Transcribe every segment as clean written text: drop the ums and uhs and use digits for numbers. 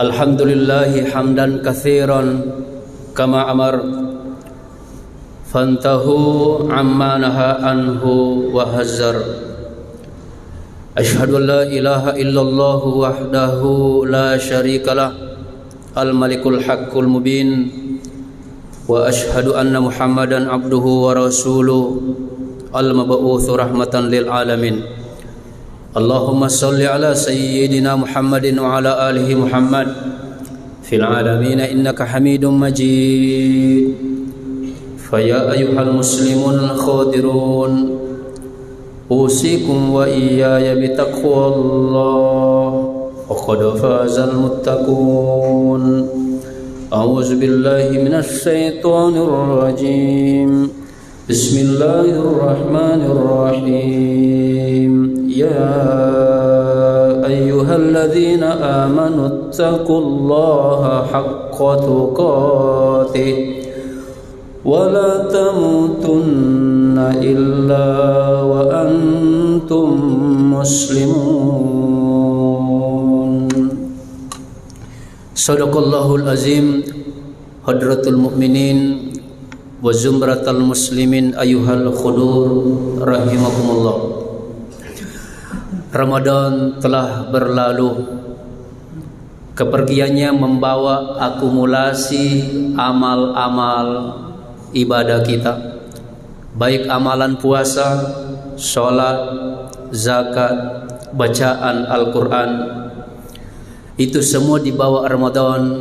Alhamdulillahi hamdan katsiran kama amar fantahu amma naha anhu wa hazzar. Ashhadu an la ilaha illallah wahdahu la syarikalah al-malikul haqqul mubin wa ashhadu anna muhammadan abduhu wa rasuluh al-mab'utsu rahmatan lil alamin. Allahumma salli ala sayyidina Muhammadin wa ala alihi Muhammad fil alamin innaka Hamidum Majid. Faya ayyuhal muslimun khadirun usikum wa iyaya bitaqwallah faqad fazal muttaqun. A'udzu billahi minasy syaithanir rajim. Bismillahirrahmanirrahim. Ya ayyuhalladzina amanu taqullaha haqqa tuqatih wa la tamutunna illa wa antum muslimun. Sadaqallahul azim. Hadratul mu'minin wa zumratal muslimin ayyuhal khudur rahimakumullah. Ramadan telah berlalu. Kepergiannya membawa akumulasi amal-amal ibadah kita, baik amalan puasa, sholat, zakat, bacaan Al-Quran. Itu semua dibawa Ramadan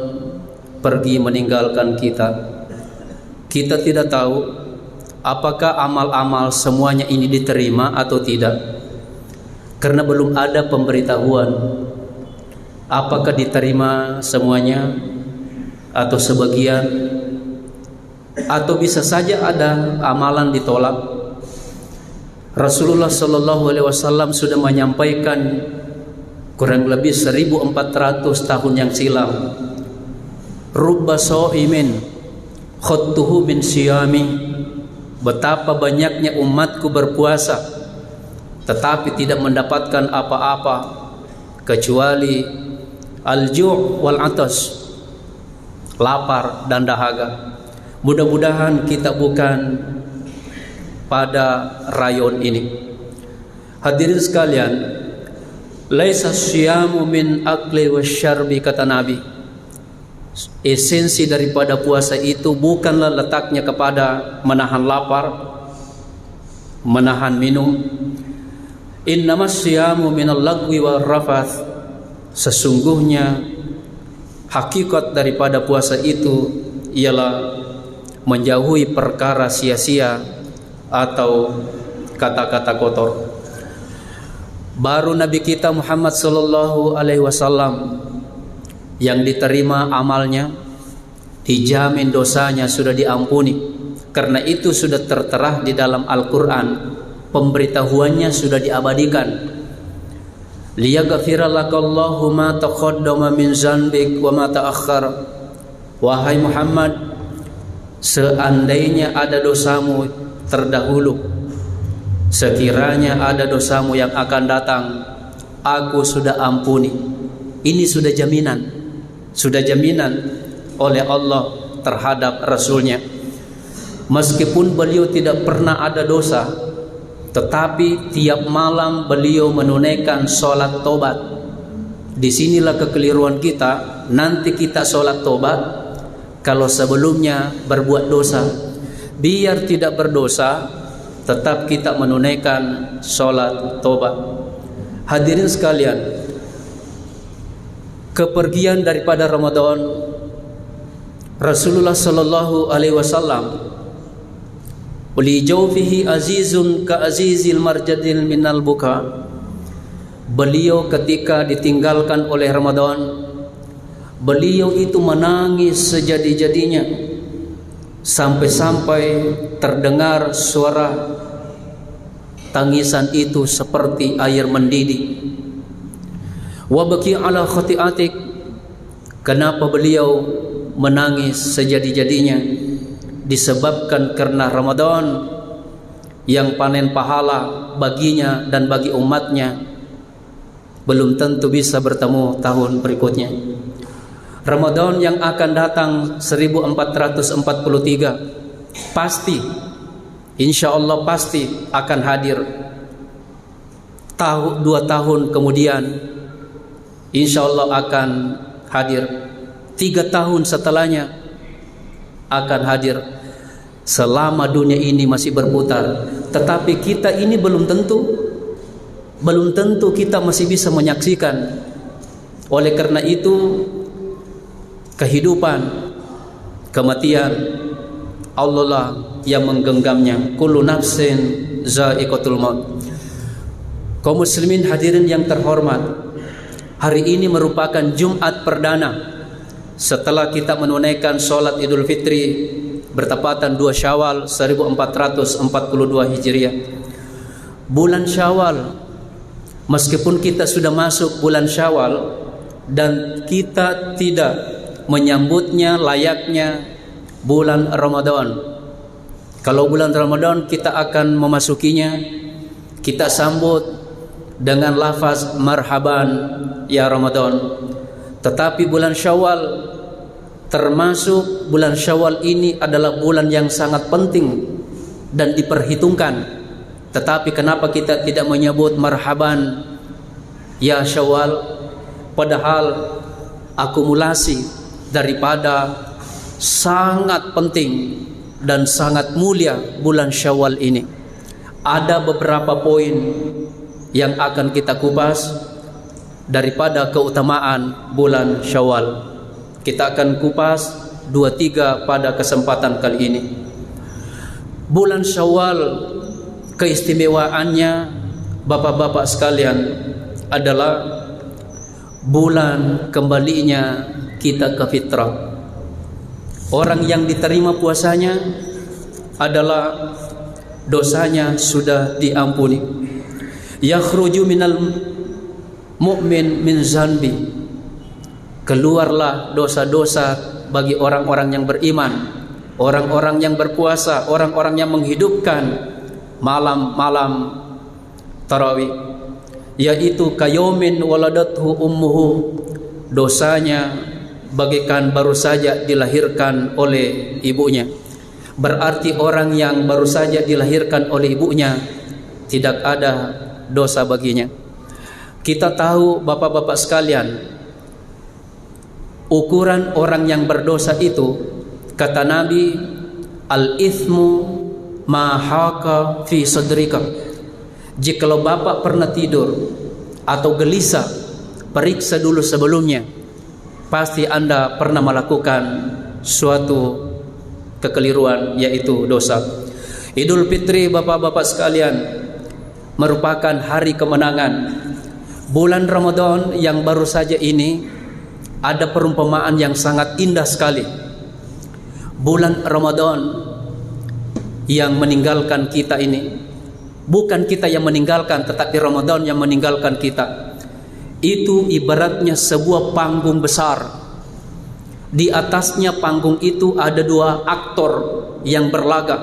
pergi meninggalkan kita. Kita tidak tahu apakah amal-amal semuanya ini diterima atau tidak, karena belum ada pemberitahuan apakah diterima semuanya atau sebagian, atau bisa saja ada amalan ditolak. Rasulullah SAW sudah menyampaikan kurang lebih 1400 tahun yang silam, rubba sha'imin khuttuhu min siyami, betapa banyaknya umatku berpuasa tetapi tidak mendapatkan apa-apa kecuali al-ju' wal atas, lapar dan dahaga. Mudah-mudahan kita bukan pada rayon ini. Hadirin sekalian, laisa syiyamu min akli wasyarbi, kata Nabi. Esensi daripada puasa itu bukanlah letaknya kepada menahan lapar, menahan minum. Innamas syiyamu minal lagwi war rafath. Sesungguhnya hakikat daripada puasa itu ialah menjauhi perkara sia-sia atau kata-kata kotor. Baru Nabi kita Muhammad sallallahu alaihi wasallam yang diterima amalnya, dijamin dosanya sudah diampuni. Karena itu sudah tertera di dalam Al-Qur'an, pemberitahuannya sudah diabadikan. Liyaghfira lakallahu ma taqaddama min zanbik wa ma ta'akhkhar. Wahai Muhammad, seandainya ada dosamu terdahulu, sekiranya ada dosamu yang akan datang, aku sudah ampuni. Ini sudah jaminan oleh Allah terhadap Rasulnya. Meskipun beliau tidak pernah ada dosa, tetapi tiap malam beliau menunaikan sholat tobat. Disinilah kekeliruan kita. Nanti kita sholat tobat kalau sebelumnya berbuat dosa. Biar tidak berdosa, tetap kita menunaikan sholat tobat. Hadirin sekalian, kepergian daripada Ramadan, Rasulullah sallallahu alaihi wasallam li jawfihi azizun ka azizil marjadil minal buka. Beliau ketika ditinggalkan oleh Ramadan, beliau itu menangis sejadi-jadinya, sampai-sampai terdengar suara tangisan itu seperti air mendidih. Wa baki ala khati'atik. Kenapa beliau menangis sejadi-jadinya? Disebabkan karena Ramadan yang panen pahala baginya dan bagi umatnya belum tentu bisa bertemu tahun berikutnya. Ramadan yang akan datang 1443 pasti, insya Allah pasti akan hadir. 2 tahun kemudian insya Allah akan hadir. 3 tahun setelahnya akan hadir. Selama dunia ini masih berputar, tetapi kita ini belum tentu kita masih bisa menyaksikan. Oleh karena itu, kehidupan, kematian, Allah lah yang menggenggamnya. Kullu nafsin za'iqatul maut. Kaum muslimin hadirin yang terhormat, hari ini merupakan Jumat perdana setelah kita menunaikan sholat Idul Fitri bertepatan 2 Syawal 1442 Hijriah. Bulan Syawal, meskipun kita sudah masuk bulan Syawal dan kita tidak menyambutnya layaknya bulan Ramadan. Kalau bulan Ramadan kita akan memasukinya, kita sambut dengan lafaz marhaban ya Ramadan. Tetapi bulan Syawal, termasuk bulan Syawal ini adalah bulan yang sangat penting dan diperhitungkan. Tetapi kenapa kita tidak menyebut marhaban ya Syawal? Padahal akumulasi daripada sangat penting dan sangat mulia bulan Syawal ini. Ada beberapa poin yang akan kita kupas daripada keutamaan bulan Syawal. Kita akan kupas 2-3 pada kesempatan kali ini. Bulan Syawal, keistimewaannya bapak-bapak sekalian adalah bulan kembalinya kita ke fitrah. Orang yang diterima puasanya adalah dosanya sudah diampuni. Yakhruju minal mu'min min zanbi. Keluarlah dosa-dosa bagi orang-orang yang beriman, orang-orang yang berpuasa, orang-orang yang menghidupkan malam-malam tarawih, yaitu kayomin waladathu ummuhu. Dosanya bagaikan baru saja dilahirkan oleh ibunya. Berarti orang yang baru saja dilahirkan oleh ibunya tidak ada dosa baginya. Kita tahu bapak-bapak sekalian, ukuran orang yang berdosa itu, kata Nabi, al-ithmu ma haka fi sadrika. Jikalau bapak pernah tidur atau gelisah, periksa dulu sebelumnya, pasti Anda pernah melakukan suatu kekeliruan, yaitu dosa. Idul Fitri bapak-bapak sekalian merupakan hari kemenangan. Bulan Ramadan yang baru saja ini ada perumpamaan yang sangat indah sekali. Bulan Ramadan yang meninggalkan kita ini, bukan kita yang meninggalkan, tetapi Ramadan yang meninggalkan kita. Itu ibaratnya sebuah panggung besar. Di atasnya panggung itu ada dua aktor yang berlaga,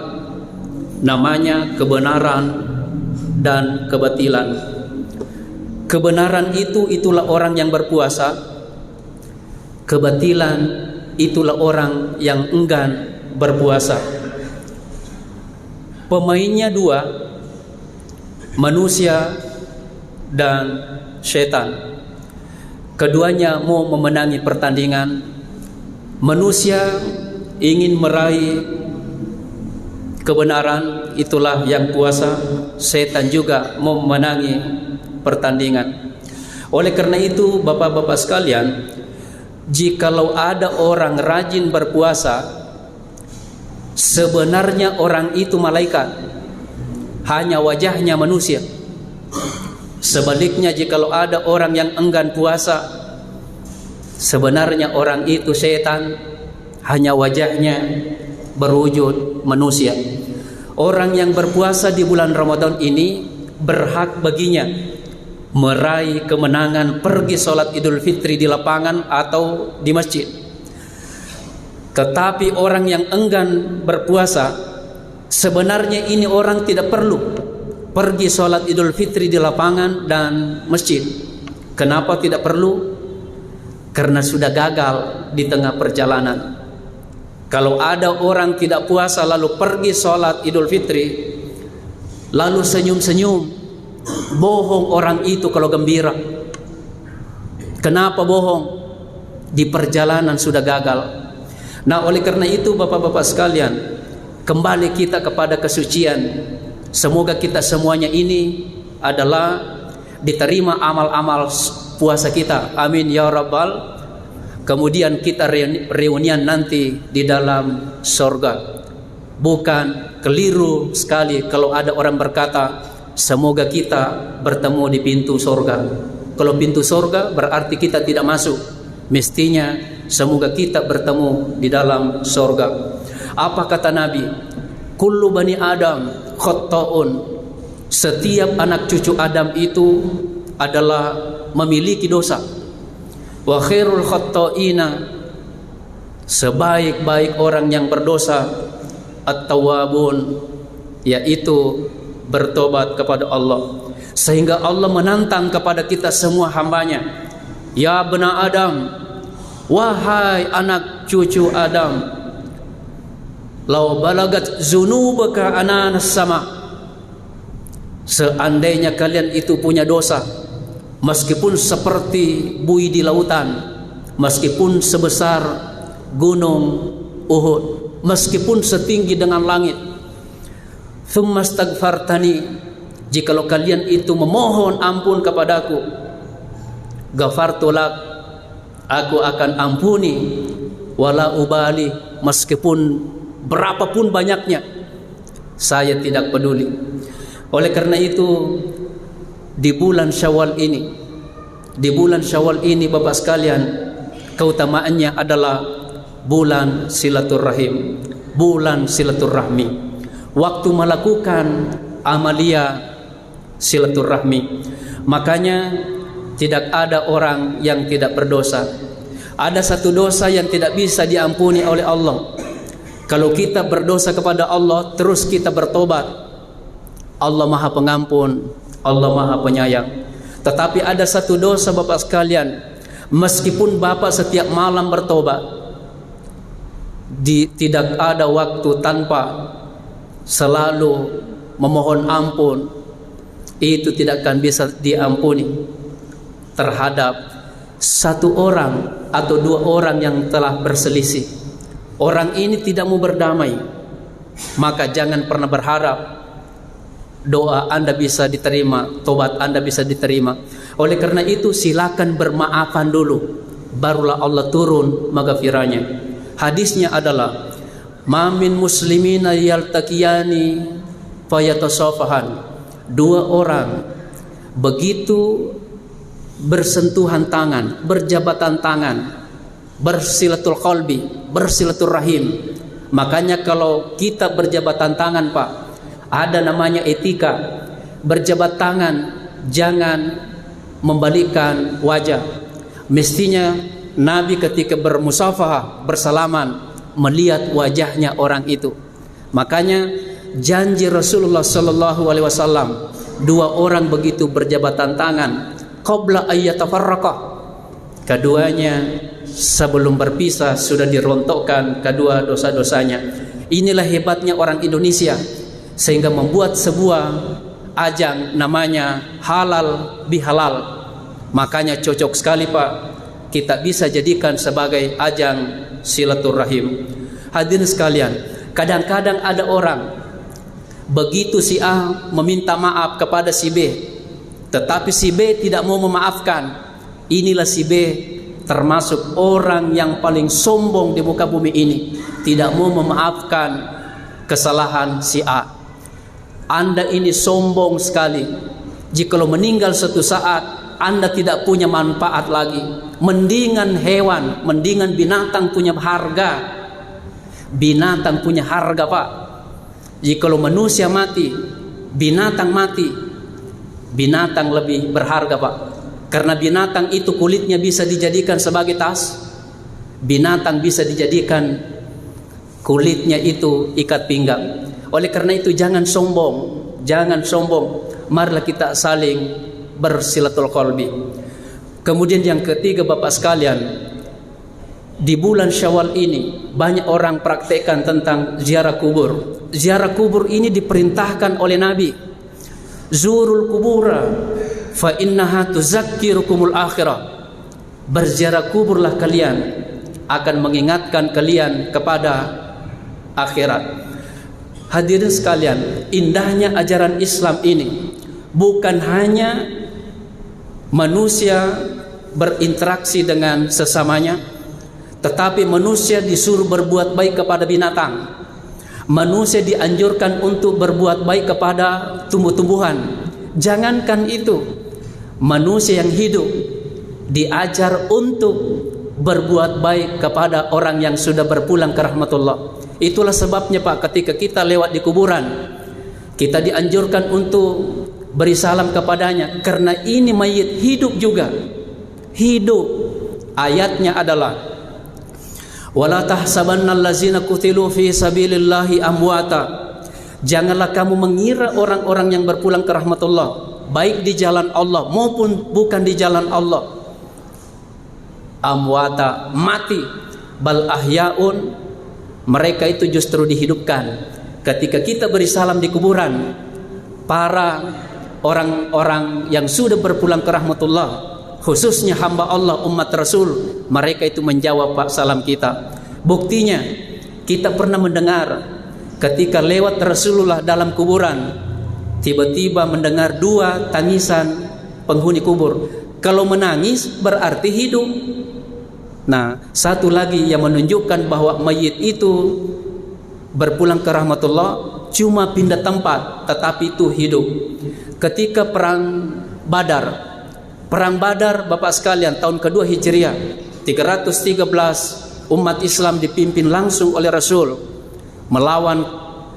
namanya kebenaran dan kebatilan. Kebenaran itulah orang yang berpuasa. Kebatilan itulah orang yang enggan berpuasa. Pemainnya dua, manusia dan setan. Keduanya mau memenangi pertandingan. Manusia ingin meraih kebenaran, itulah yang puasa. Setan juga mau memenangi pertandingan. Oleh karena itu bapak-bapak sekalian, jikalau ada orang rajin berpuasa, sebenarnya orang itu malaikat, hanya wajahnya manusia. Sebaliknya jikalau ada orang yang enggan puasa, sebenarnya orang itu setan, hanya wajahnya berwujud manusia. Orang yang berpuasa di bulan Ramadan ini berhak baginya meraih kemenangan, pergi sholat Idul Fitri di lapangan atau di masjid. Tetapi orang yang enggan berpuasa, sebenarnya ini orang tidak perlu pergi sholat Idul Fitri di lapangan dan masjid. Kenapa tidak perlu? Karena sudah gagal di tengah perjalanan. Kalau ada orang tidak puasa lalu pergi sholat Idul Fitri, lalu senyum-senyum, bohong orang itu kalau gembira. Kenapa bohong? Di perjalanan sudah gagal. Nah, oleh karena itu bapak-bapak sekalian, kembali kita kepada kesucian. Semoga kita semuanya ini adalah diterima amal-amal puasa kita. Amin ya rabbal. Kemudian kita reunian nanti di dalam surga. Bukan keliru sekali kalau ada orang berkata, semoga kita bertemu di pintu surga. Kalau pintu surga berarti kita tidak masuk. Mestinya semoga kita bertemu di dalam surga. Apa kata Nabi? Kullu bani Adam khatta'un. Setiap anak cucu Adam itu adalah memiliki dosa. Wa khairul khatta'ina, sebaik-baik orang yang berdosa, at-tawwabun, yaitu bertobat kepada Allah. Sehingga Allah menantang kepada kita semua hambanya, ya bena Adam, wahai anak cucu Adam, lau balagat zunubaka ananas sama, seandainya kalian itu punya dosa, meskipun seperti buih di lautan, meskipun sebesar gunung Uhud, meskipun setinggi dengan langit, thumma astaghfartani, jikalau kalian itu memohon ampun kepadaku, ghafartulak, aku akan ampuni, wala ubali, meskipun berapapun banyaknya, saya tidak peduli. Oleh karena itu di bulan Syawal ini Bapak sekalian, keutamaannya adalah bulan silaturahim, bulan silaturahmi, waktu melakukan amalia silaturahmi. Makanya tidak ada orang yang tidak berdosa. Ada satu dosa yang tidak bisa diampuni oleh Allah. Kalau kita berdosa kepada Allah terus kita bertobat, Allah Maha Pengampun, Allah Maha Penyayang. Tetapi ada satu dosa Bapak sekalian, meskipun Bapak setiap malam bertobat, tidak ada waktu tanpa selalu memohon ampun, itu tidak akan bisa diampuni terhadap satu orang atau dua orang yang telah berselisih. Orang ini tidak mau berdamai, maka jangan pernah berharap doa Anda bisa diterima, tobat Anda bisa diterima. Oleh karena itu silakan bermaafan dulu, barulah Allah turun maghfirahnya. Hadisnya adalah ma min muslimina yaltaqiyani fayatasafahan. Dua orang begitu bersentuhan tangan, berjabatan tangan, bersilatul qalbi, bersilaturrahim. Makanya kalau kita berjabatan tangan, Pak, ada namanya etika. Berjabat tangan jangan membalikkan wajah. Mestinya Nabi ketika bermusafahah, bersalaman, melihat wajahnya orang itu. Makanya janji Rasulullah sallallahu alaihi wasallam, dua orang begitu berjabatan tangan qabla ayyatafarraqa, keduanya sebelum berpisah sudah dirontokkan kedua dosa-dosanya. Inilah hebatnya orang Indonesia, sehingga membuat sebuah ajang namanya halal bihalal. Makanya cocok sekali, Pak, kita bisa jadikan sebagai ajang silaturahim. Hadirin sekalian, kadang-kadang ada orang begitu si A meminta maaf kepada si B, tetapi si B tidak mau memaafkan. Inilah si B termasuk orang yang paling sombong di muka bumi ini, tidak mau memaafkan kesalahan si A. Anda ini sombong sekali. Jikalau meninggal suatu saat, Anda tidak punya manfaat lagi. Mendingan hewan, mendingan binatang punya harga. Binatang punya harga, Pak. Jikalau manusia mati, binatang mati, binatang lebih berharga, Pak. Karena binatang itu kulitnya bisa dijadikan sebagai tas. Binatang bisa dijadikan kulitnya itu ikat pinggang. Oleh karena itu jangan sombong, jangan sombong. Marilah kita saling bersilatul qalbi. Kemudian yang ketiga, Bapak sekalian, di bulan Syawal ini banyak orang praktekkan tentang ziarah kubur. Ziarah kubur ini diperintahkan oleh Nabi. Zurul kubura fa innaha tuzakkirukumul akhirah. Berziarah kuburlah kalian, akan mengingatkan kalian kepada akhirat. Hadirin sekalian, indahnya ajaran Islam ini bukan hanya manusia berinteraksi dengan sesamanya, tetapi manusia disuruh berbuat baik kepada binatang. Manusia dianjurkan untuk berbuat baik kepada tumbuh-tumbuhan. Jangankan itu, manusia yang hidup diajar untuk berbuat baik kepada orang yang sudah berpulang ke rahmatullah. Itulah sebabnya, Pak, ketika kita lewat di kuburan, kita dianjurkan untuk beri salam kepadanya, karena ini mayit hidup juga. Hidup. Ayatnya adalah wala tahsabannal ladzina qutilu fi sabilillahi amwata. Janganlah kamu mengira orang-orang yang berpulang ke rahmatullah, baik di jalan Allah maupun bukan di jalan Allah, amwata, mati. Bal ahyaun, mereka itu justru dihidupkan. Ketika kita beri salam di kuburan, para orang-orang yang sudah berpulang ke rahmatullah, khususnya hamba Allah, umat Rasul, mereka itu menjawab Pak salam kita. Buktinya kita pernah mendengar ketika lewat Rasulullah dalam kuburan, tiba-tiba mendengar dua tangisan penghuni kubur. Kalau menangis berarti hidup. Nah, satu lagi yang menunjukkan bahwa mayit itu berpulang ke rahmatullah cuma pindah tempat, tetapi itu hidup. Ketika perang Badar, Bapak sekalian, tahun kedua Hijriah 313, umat Islam dipimpin langsung oleh Rasul melawan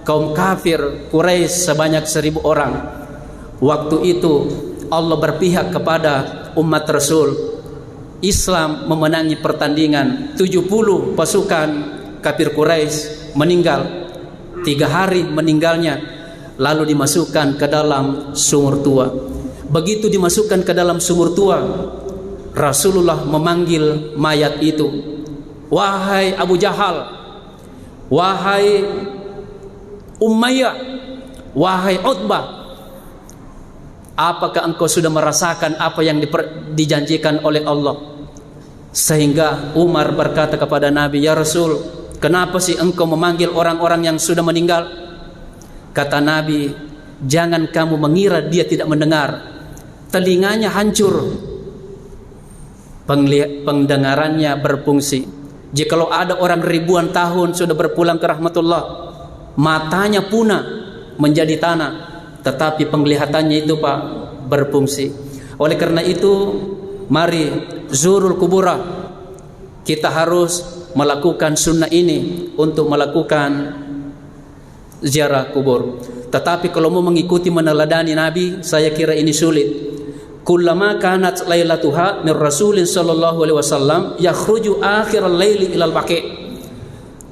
kaum kafir Quraisy sebanyak 1000 orang. Waktu itu Allah berpihak kepada umat Rasul. Islam memenangi pertandingan. 70 pasukan kafir Quraisy meninggal. 3 hari meninggalnya, lalu dimasukkan ke dalam sumur tua. Begitu dimasukkan ke dalam sumur tua, Rasulullah memanggil mayat itu, wahai Abu Jahal, wahai Umayyah, wahai Utbah, Apakah engkau sudah merasakan apa yang dijanjikan oleh Allah? Sehingga Umar berkata kepada Nabi, "Ya Rasul, kenapa sih engkau memanggil orang-orang yang sudah meninggal?" Kata Nabi, "Jangan kamu mengira dia tidak mendengar. Telinganya hancur, pendengarannya berfungsi. Jikalau ada orang ribuan tahun sudah berpulang ke rahmatullah, matanya punah menjadi tanah, tetapi penglihatannya itu Pak berfungsi. Oleh karena itu, mari zurul kubura. Kita harus melakukan sunnah ini untuk melakukan ziarah kubur. Tetapi kalau mau mengikuti meneladani Nabi, saya kira ini sulit. Kullama kanat lailatuha min Rasulin sallallahu alaihi wasallam yakhruju akhiral laili ilal baqi.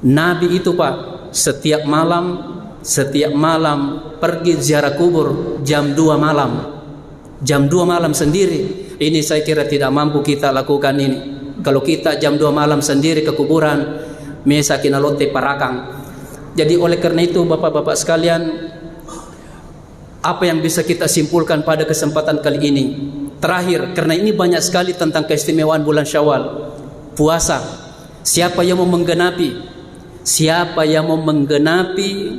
Nabi itu Pak setiap malam pergi ziarah kubur jam 2 malam. Jam 2 malam sendiri. Ini saya kira tidak mampu kita lakukan ini. Kalau kita jam 2 malam sendiri ke kuburan, mesa kinalote parakang. Jadi oleh karena itu Bapak-bapak sekalian, apa yang bisa kita simpulkan pada kesempatan kali ini? Terakhir, karena ini banyak sekali tentang keistimewaan bulan Syawal. Puasa. Siapa yang mau menggenapi? Siapa yang mau menggenapi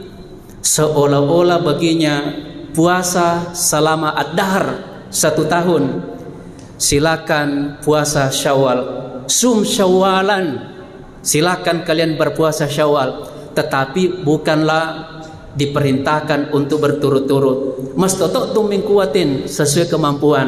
seolah-olah baginya puasa selama ad-dahr 1 tahun, silakan puasa Syawal. Sum Syawalan. Silakan kalian berpuasa Syawal, tetapi bukanlah diperintahkan untuk berturut-turut. Mastata'tum min quwwatin, sesuai kemampuan.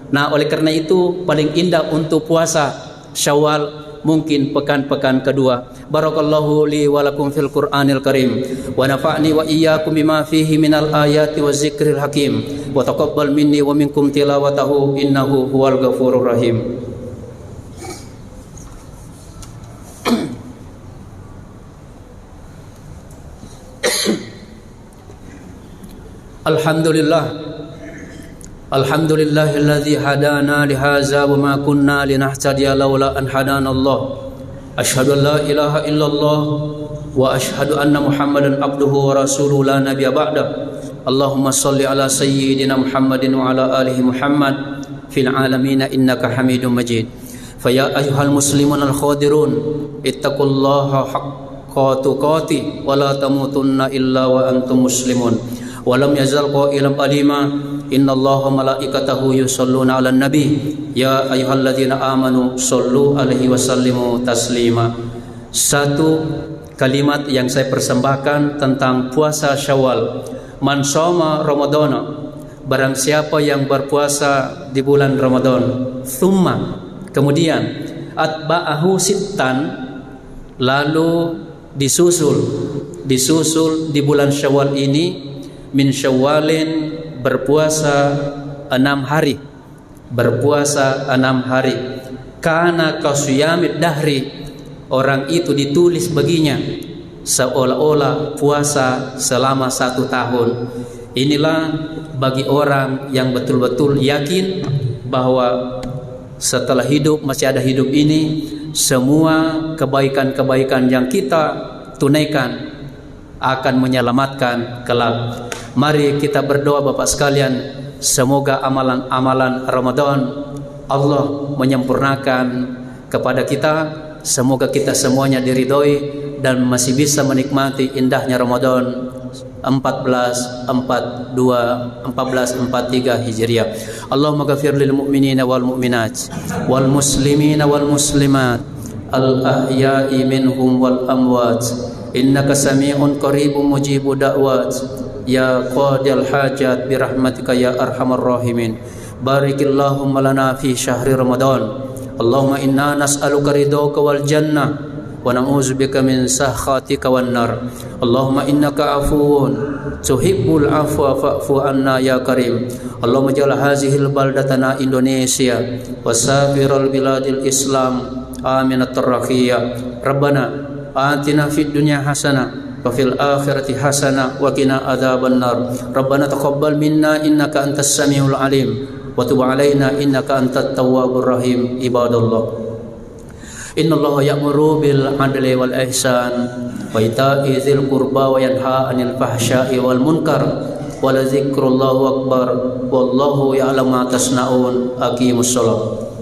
Nah, oleh karena itu paling indah untuk puasa Syawal mungkin pekan-pekan kedua. Barakallahu li wa lakum fil Qur'anil Karim wa nafa'ni wa iyyakum bima fihi minal ayati wa zikril hakim wa taqabbal minni wa minkum tilawatahu innahu huwal ghafurur rahim. Alhamdulillahilladzi hadana lihaza wa ma kunna linahtadiya laula an hadana Allah. Asyhadu an la ilaha illallah wa asyhadu anna Muhammadan abduhu wa rasuluhu la nabiyya ba'da. Allahumma shalli ala sayyidina Muhammadin wa ala alihi Muhammad fil alamin innaka Hamidum Majid. Fa ya ayyuhal muslimun al khadirun ittaqullaha haqqa tuqatih wa la tamutunna illa wa antum muslimun. Walam yazal qailan qalima innallaha malaikatahu yusholluna 'alan nabi ya ayyuhalladzina amanu shollu alaihi wasallimu taslima. Satu kalimat yang saya persembahkan tentang puasa Syawal. Man shoma ramadhana, barang siapa yang berpuasa di bulan Ramadan, thumma, kemudian atba'ahu sittan, lalu disusul di bulan Syawal ini, min Syawalin, berpuasa 6 hari, kana kasiyamid dahri, orang itu ditulis baginya seolah-olah puasa selama 1 tahun. Inilah bagi orang yang betul-betul yakin bahwa setelah hidup masih ada hidup ini, semua kebaikan-kebaikan yang kita tunaikan akan menyelamatkan kelak. Mari kita berdoa Bapak sekalian, semoga amalan-amalan Ramadan Allah menyempurnakan kepada kita. Semoga kita semuanya diridhoi dan masih bisa menikmati indahnya Ramadan 1443 Hijriah. Allahumma ghafir lil mu'minina wal mu'minat wal muslimina wal muslimat al ahya'i minhum wal amwat innaka sami'un qaribun mujibud da'wat ya qadil hajat birahmatika ya arhamar rahimin. Barikillahumma lana fi syahri Ramadan. Allahumma inna nas'aluka ridhaka wal jannah wa na'udzubika min sakhatika wan nar. Allahumma innaka afuwun tuhibbul afwa fa'fu anna ya karim. Allahumma ja'al hazihil baldatana Indonesia wa safiral biladil Islam aminat rakhiyah. Rabbana atina fid dunya hasanah wa fil akhirati hasanah wa qina adzabannar. Rabbana taqabbal minna innaka antas samiul alim wa tub alaina innaka antat tawwabur rahim. Ibadallah, innallaha ya'muru bil adli wal ihsan wa ita'i dzil qurba wa yanha 'anil fahsya'i wal munkar wa la dzikrullahu akbar wallahu ya'lamu ma tasnaun. Aqimus shalah.